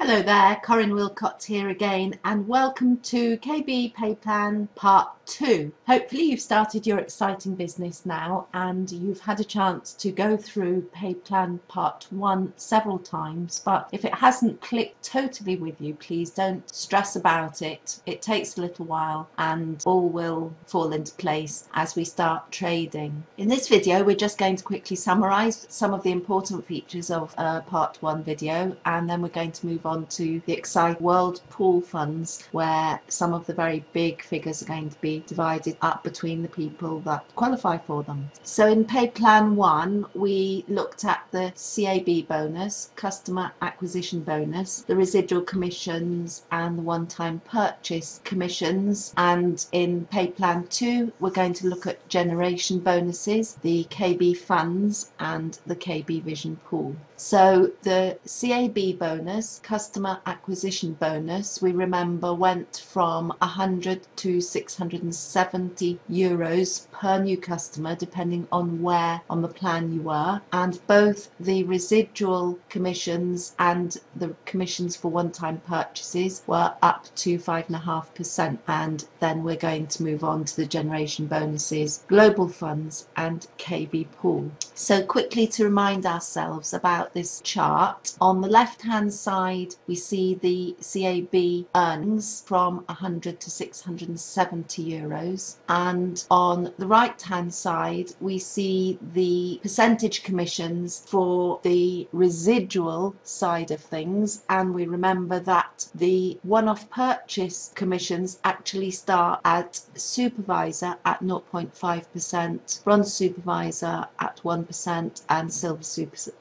Hello there, Corinne Wilcott here again, and welcome to KB Pay Plan Part 2. Hopefully you've started your exciting business now and you've had a chance to go through Pay Plan Part 1 several times, but if it hasn't clicked totally with you, please don't stress about it. It takes a little while and all will fall into place as we start trading. In this video we're just going to quickly summarize some of the important features of Part 1 video, and then we're going to move on to the exciting World Pool Funds, where some of the very big figures are going to be divided up between the people that qualify for them. So in Pay Plan 1 we looked at the CAB bonus, customer acquisition bonus, the residual commissions and the one-time purchase commissions, and in Pay Plan 2 we're going to look at generation bonuses, the KB funds and the KB Vision pool. So the CAB bonus, customer acquisition bonus, we remember went from 100 to 670 euros per new customer depending on where on the plan you were, and both the residual commissions and the commissions for one-time purchases were up to 5.5%. And then we're going to move on to the generation bonuses, global funds and KB pool. So quickly to remind ourselves about this chart, on the left hand side we see the CAB earnings from 100 to 670 euros, and on the right hand side we see the percentage commissions for the residual side of things, and we remember that the one-off purchase commissions actually start at supervisor at 0.5%, bronze supervisor at 1% and silver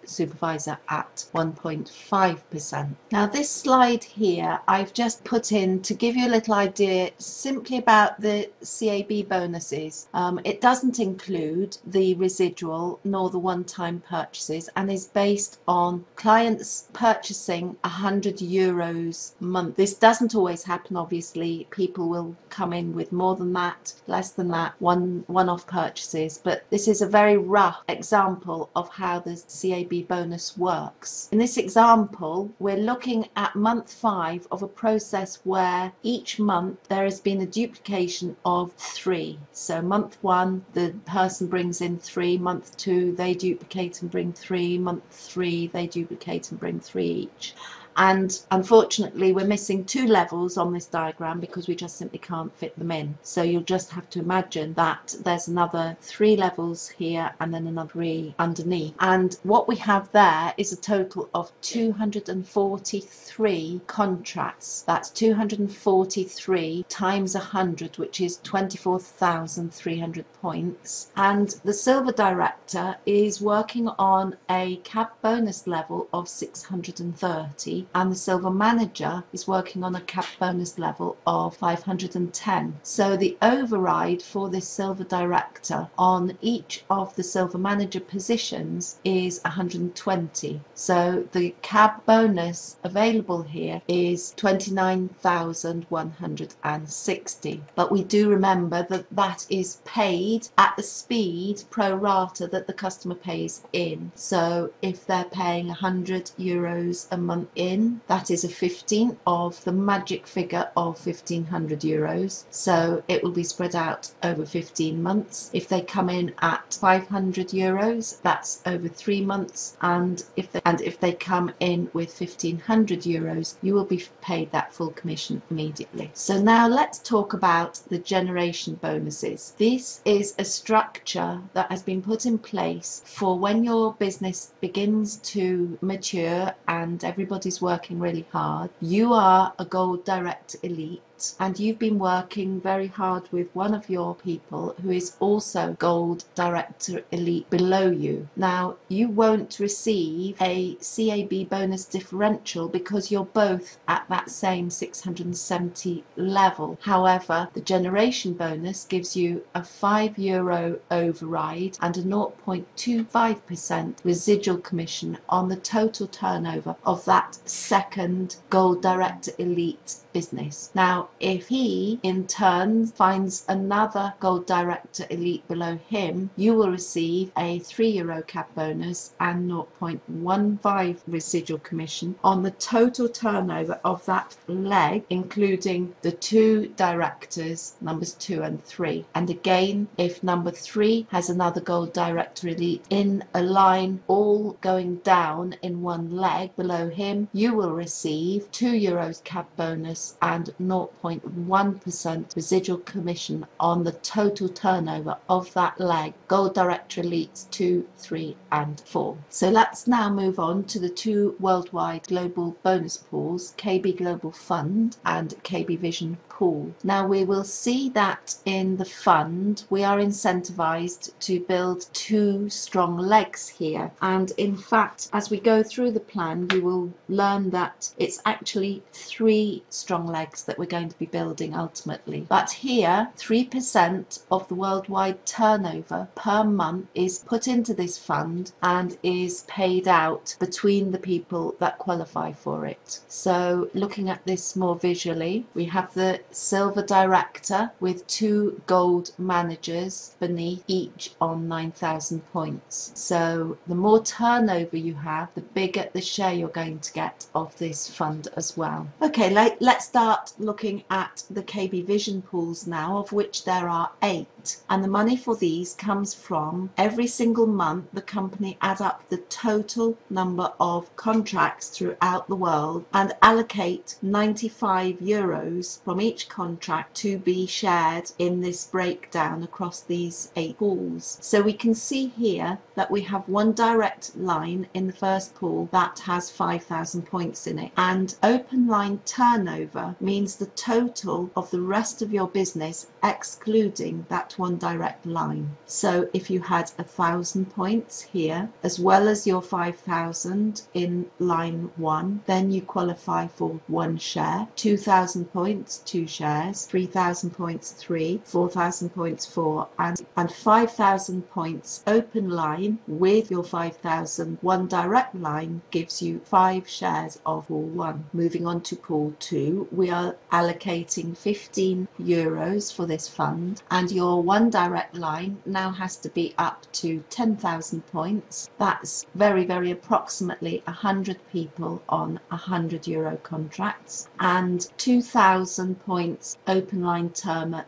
supervisor at 1.5%. Now this slide here I've just put in to give you a little idea simply about the CAB bonuses. It doesn't include the residual nor the one-time purchases and is based on clients purchasing 100 euros a month. This doesn't always happen, obviously. People will come in with more than that, less than that, one-off purchases, but this is a very rough example of how the CAB bonus works. In this example we're looking at month 5 of a process where each month there has been a duplication of 3. So month 1 the person brings in 3, month 2 they duplicate and bring 3, month 3 they duplicate and bring 3 each. And unfortunately we're missing 2 levels on this diagram because we just simply can't fit them in. So you'll just have to imagine that there's another 3 levels here and then another 3 underneath. And what we have there is a total of 243 contracts. That's 243 times 100, which is 24,300 points. And the silver director is working on a CAB bonus level of 630. And the silver manager is working on a CAB bonus level of 510. So the override for this silver director on each of the silver manager positions is 120. So the CAB bonus available here is 29,160. But we do remember that that is paid at the speed pro rata that the customer pays in. So if they're paying 100 euros a month in, that is a 15th of the magic figure of 1,500 euros. So it will be spread out over 15 months. If they come in at 500 euros, that's over 3 months. And if they come in with 1,500 euros, you will be paid that full commission immediately. So now let's talk about the generation bonuses. This is a structure that has been put in place for when your business begins to mature and everybody's working really hard. You are a Gold Direct Elite and you've been working very hard with one of your people who is also Gold Director Elite below you. Now you won't receive a CAB bonus differential because you're both at that same 670 level. However, the generation bonus gives you a €5 override and a 0.25% residual commission on the total turnover of that second Gold Director Elite business. Now Now, if he in turn finds another Gold Director Elite below him, you will receive a €3 cap bonus and 0.15 residual commission on the total turnover of that leg, including the two directors, numbers 2 and 3. And again, if number 3 has another Gold Director Elite in a line all going down in one leg below him, you will receive €2 cap bonus and 0.1% residual commission on the total turnover of that leg, Gold Director Elites 2, 3 and 4. So let's now move on to the two worldwide global bonus pools, KB Global Fund and KB Vision Pool. Now we will see that in the fund we are incentivized to build two strong legs here, and in fact as we go through the plan you will learn that it's actually 3 strong legs that we're going to be building ultimately. But here 3% of the worldwide turnover per month is put into this fund and is paid out between the people that qualify for it. So looking at this more visually, we have the Silver Director with 2 gold managers beneath, each on 9,000 points. So the more turnover you have, the bigger the share you're going to get of this fund as well. Okay, let's start looking at the KB Vision pools now, of which there are 8. And the money for these comes from every single month the company add up the total number of contracts throughout the world and allocate €95 from each contract to be shared in this breakdown across these 8 pools. So we can see here that we have one direct line in the first pool that has 5,000 points in it, and open line turnover means the total of the rest of your business excluding that one direct line. So if you had 1,000 points here as well as your 5,000 in line 1, then you qualify for 1 share, 2,000 points 2 shares, 3,000 points 3, 4,000 points 4, and 5,000 points open line with your 5,000 one direct line gives you 5 shares of pool 1. Moving on to pool 2, we are allocating €15 for this fund, and your one direct line now has to be up to 10,000 points. That's very approximately 100 people on €100 contracts, and 2,000 points open line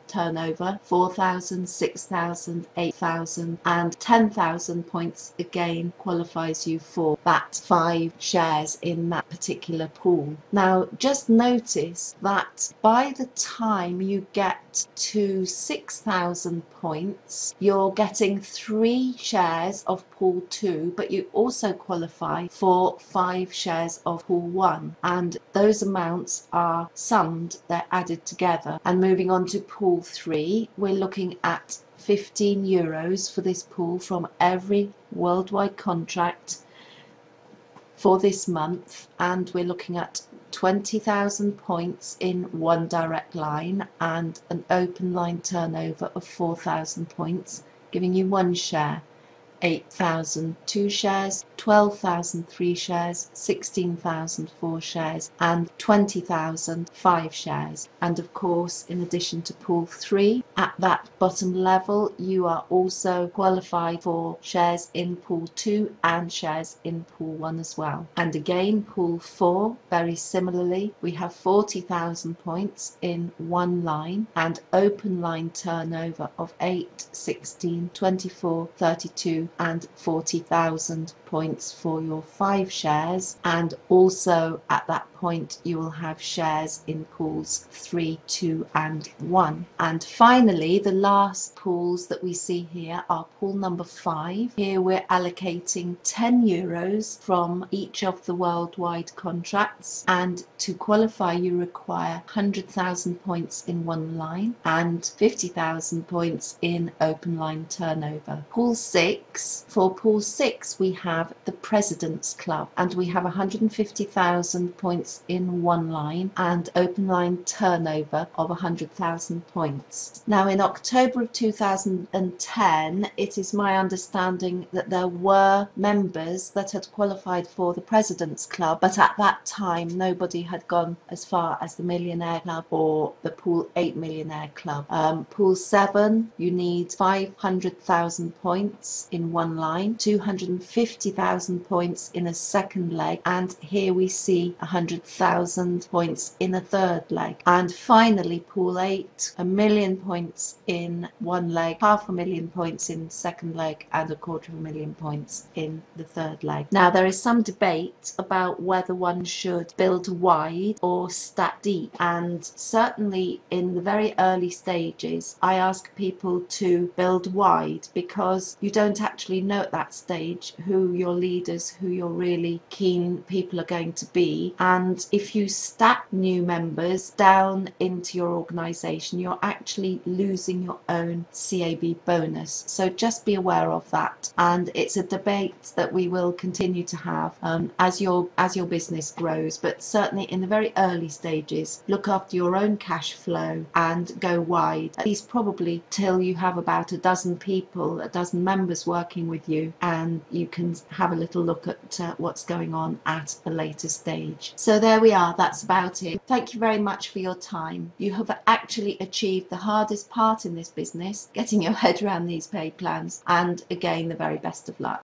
turnover, 4,000, 6,000, 8,000 and 10,000 points again qualifies you for that 5 shares in that particular pool. Now just notice that by the time you get to 6,000 points you're getting 3 shares of pool 2, but you also qualify for 5 shares of pool 1, and those amounts are summed, they're added together. And moving on to pool 3, we're looking at €15 for this pool from every worldwide contract for this month, and we're looking at 20,000 points in one direct line and an open line turnover of 4,000 points, giving you 1 share, 8,000 2 shares, 12,000 3 shares, 16,000 4 shares and 20,000 5 shares. And of course, in addition to pool 3, at that bottom level you are also qualified for shares in pool 2 and shares in pool 1 as well. And again, pool 4, very similarly, we have 40,000 points in one line and open line turnover of 8, 16, 24, 32 and 40,000 points for your 5 shares, and also at that point you will have shares in pools 3, 2 and 1. And finally, the last pools that we see here are pool number 5. Here we're allocating €10 from each of the worldwide contracts, and to qualify you require 100,000 points in one line and 50,000 points in open line turnover. Pool 6, for pool 6 we have have the President's Club, and we have 150,000 points in one line and open line turnover of 100,000 points. Now, in October of 2010, it is my understanding that there were members that had qualified for the President's Club, but at that time nobody had gone as far as the Millionaire Club or the Pool 8 Millionaire Club. Pool 7, you need 500,000 points in one line, 250,000 points in a second leg, and here we see 100,000 points in a third leg. And finally, Pool 8, 1,000,000 points in one leg, 500,000 points in the second leg, and 250,000 points in the third leg. Now, there is some debate about whether one should build wide or stack deep, and certainly in the very early stages I ask people to build wide, because you don't actually know at that stage who your leaders, who your really keen people are going to be, and if you stack new members down into your organisation, you're actually losing your own CAB bonus. So just be aware of that, and it's a debate that we will continue to have as your business grows. But certainly in the very early stages, look after your own cash flow and go wide, at least probably till you have about a dozen people, a dozen members working with you, and you can have a little look at what's going on at a later stage. So there we are, that's about it. Thank you very much for your time. You have actually achieved the hardest part in this business, getting your head around these pay plans, and again, the very best of luck.